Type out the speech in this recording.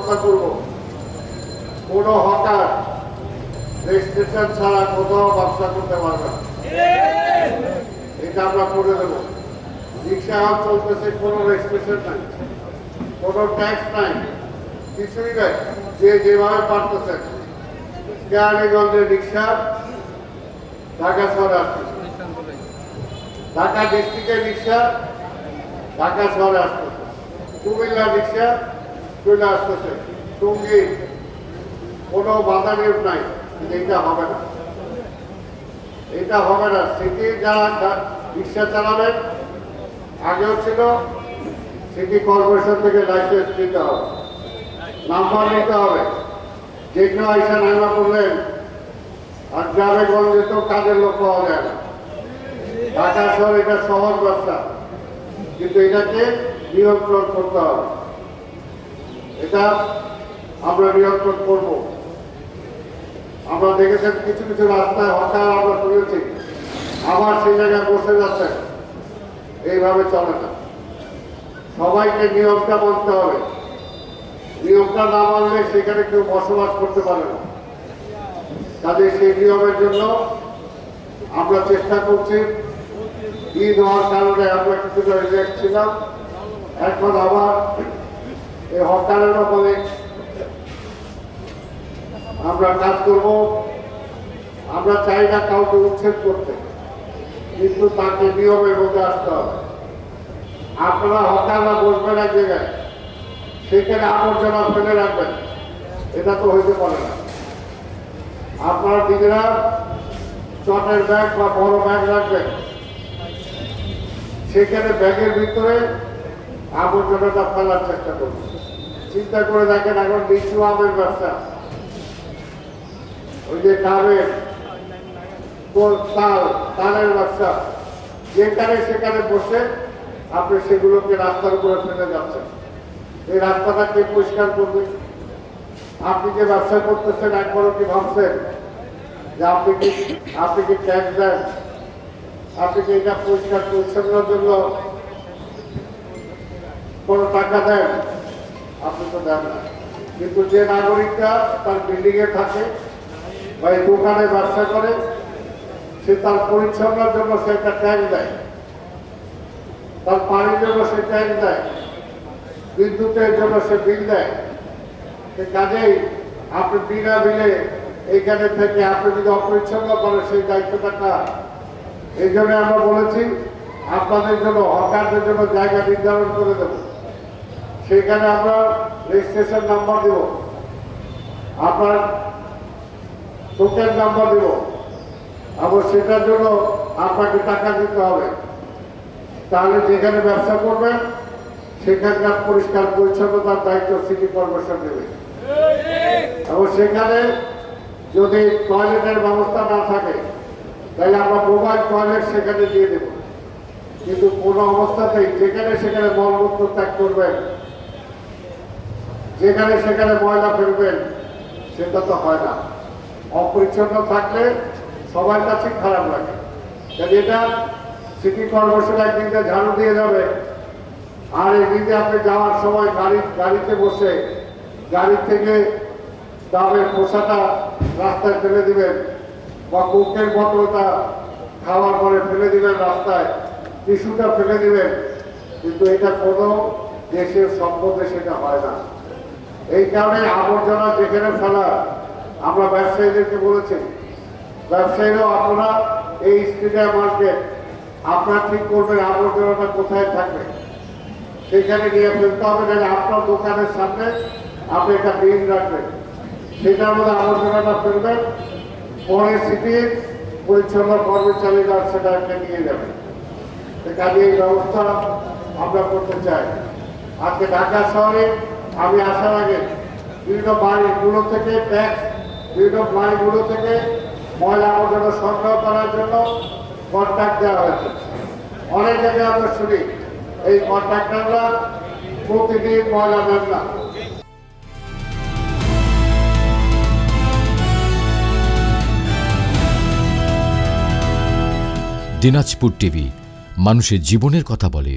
ব্যবস্থা করব, কোনো হকার রেজিস্ট্রেশন ছাড়া কোথাও ব্যবসা করতে পারবে না, এটা আমরা করে দেবো। রিক্সা চলতেছে, কোনো রেজিস্ট্রেশন নাই, কোনো ট্যাক্স নাই, কিছুই নাই। যে যেভাবে পারতেছেন কেরানীগঞ্জের রিক্সা ঢাকা শহরে আসতেছে, ঢাকা ডিস্ট্রিক্টের রিক্সা ঢাকা শহরে আসতেছে, কুমিল্লা রিক্সা চলে আসতেছে, টঙ্গী কোনো বাধা নিয়ম নাই। এইটা হবে না, এটা হবে না। সিটি যারা রিক্সা চালাবেন, আগেও ছিল, সিটি কর্পোরেশন থেকে লাইসেন্স নিতে হবে, নাম্বার নিতে হবে। যে কেউ আইসা নামা করলেন, আর গ্রামে গঞ্জে তো কাজের লোক পাওয়া যায় না। ঢাকা শহর এটা সহজ ব্যবসা, কিন্তু এটাকে নিয়ন্ত্রণ করতে হবে। এটা আমরা নিয়ন্ত্রণ করব। আমরা দেখেছেন কিছু কিছু রাস্তায় হকার আমরা শুনেছি, আবার সেই জায়গায় বসে যাচ্ছেন। এইভাবে চলে না, সবাইকে নিয়মটা মানতে হবে। নিয়মটা না মানলে সেখানে কেউ বসবাস করতে পারে না। কাজে সেই নিয়মের জন্য আমরা চেষ্টা করছি। ঈদ হওয়ার কারণে আমরা কিছুটা রিল্যাক্স ছিলাম, এখন আবার এই হরতালের ব্যাপারে আমরা কাজ করব। আমরা চাই না কাউকে উচ্ছেদ করতে, কিন্তু তাকে নিয়মের মধ্যে আসতে হবে। আপনারা হরতালরা বসবেন এক জায়গায়, সেখানে আবর্জনা ফেলে রাখবেন, এটা তো হইতে পারে না। আপনারা নিজেরা চটের ব্যাগ বা বড় ব্যাগ রাখবেন, সেখানে ব্যাগের ভিতরে আবর্জনাটা ফেলার চেষ্টা করবেন। চিন্তা করে দেখেন, এখন লিচু আমের ব্যবসা, ওই যে ডাবের তালের ব্যবসা, যেখানে সেখানে বসে আপনি সেগুলোকে রাস্তার উপরে ফেলে যাচ্ছেন। এই রাস্তাটা কে পরিষ্কার করবে? আপনি যে ব্যবসা করতেছেন, একবারও কি ভাবছেন যে আপনি কি ট্যাক্স দেন? আপনি কি এটা পরিষ্কার পরিচ্ছন্নতার জন্য কোনো টাকা দেন? আপনি তো দেন না। কিন্তু যে নাগরিকটা তার বিল্ডিং এ থাকে বা এই দোকানে ব্যবসা করে, সে তার পরিচ্ছন্নতার জন্য সে একটা ট্যাক্স দেয়, তার পানির জন্য সে ট্যাক্স দেয়, বিদ্যুতের জন্য সে বিল দেয়। কাজেই আপনি বিনা বিলে এইখানে থেকে আপনি যদি অপরিচ্ছন্ন করেন, সেই দায়িত্বটা কার? এই জন্য আমরা বলেছি আপনাদের জন্য, হকারদের জন্য জায়গা নির্ধারণ করে দেব। সেখানে আমরা রেজিস্ট্রেশন নাম্বার দেব, আপনার টোকেন নাম্বার দেব, এবং সেটার জন্য আপনাকে টাকা দিতে হবে। তাহলে যেখানে ব্যবসা করবেন সেখানকার পরিষ্কার পরিচ্ছন্নতার দায়িত্ব সিটি কর্পোরেশন নেবে। এবং সেখানে যদি টয়লেটের ব্যবস্থা না থাকে, তাহলে আমরা মোবাইল টয়লেট সেখানে দিয়ে দেব। কিন্তু কোনো অবস্থাতেই যেখানে সেখানে মলমূত্র ত্যাগ করবেন, যেখানে সেখানে ময়লা ফেলবেন, সেটা তো হয় না। অপরিচ্ছন্ন থাকলে সবার কাছে খারাপ লাগে। এটা সিটি কর্পোরেশন একদিকে ঝাড়ু দিয়ে যাবে, আর এদিকে আপনি যাওয়ার সময় গাড়িতে বসে গাড়ি থেকে ডাবের খোসাটা রাস্তায় ফেলে দিবেন, বা কোকের বোতলটা খাওয়ার পরে ফেলে দিবেন রাস্তায়, টিস্যুটা ফেলে দিবেন। কিন্তু এটা কোনো দেশের সম্পদে সেটা হয় না। এই কারণে আবর্জনা যেখানে ফেলা, আমরা ব্যবসায়ীদেরকে বলেছি, ব্যবসায়ীরাও আপনারা এই স্ট্রিট মার্কেট আপনারা ঠিক করবেন আবর্জনাটা কোথায় থাকবে, সেখানে নিয়ে ফেলতে হবে। নাহলে আপনার দোকানের সামনে আপনি একটা বিল রাখবেন, সেটার মধ্যে আবর্জনাটা ফেলবেন, পরে সিটির পরিচ্ছন্ন কর্মচারীরা সেটাকে নিয়ে যাবেন। কাজে এই ব্যবস্থা আমরা করতে চাই। আজকে ঢাকা শহরে আমি আসার আগে বিভিন্ন বাড়িগুলো থেকে ট্যাক্স, বিভিন্ন বাড়িগুলো থেকে ময়লা আবর্জনা সংগ্রহ করার জন্য কন্ট্রাক্ট দেওয়া হয়েছে। অনেক জায়গায় আমরা শুনি এই কন্ট্রাক্টররা প্রতিদিন ময়লা নেন না। দিনাজপুর টিভি, মানুষের জীবনের কথা বলে।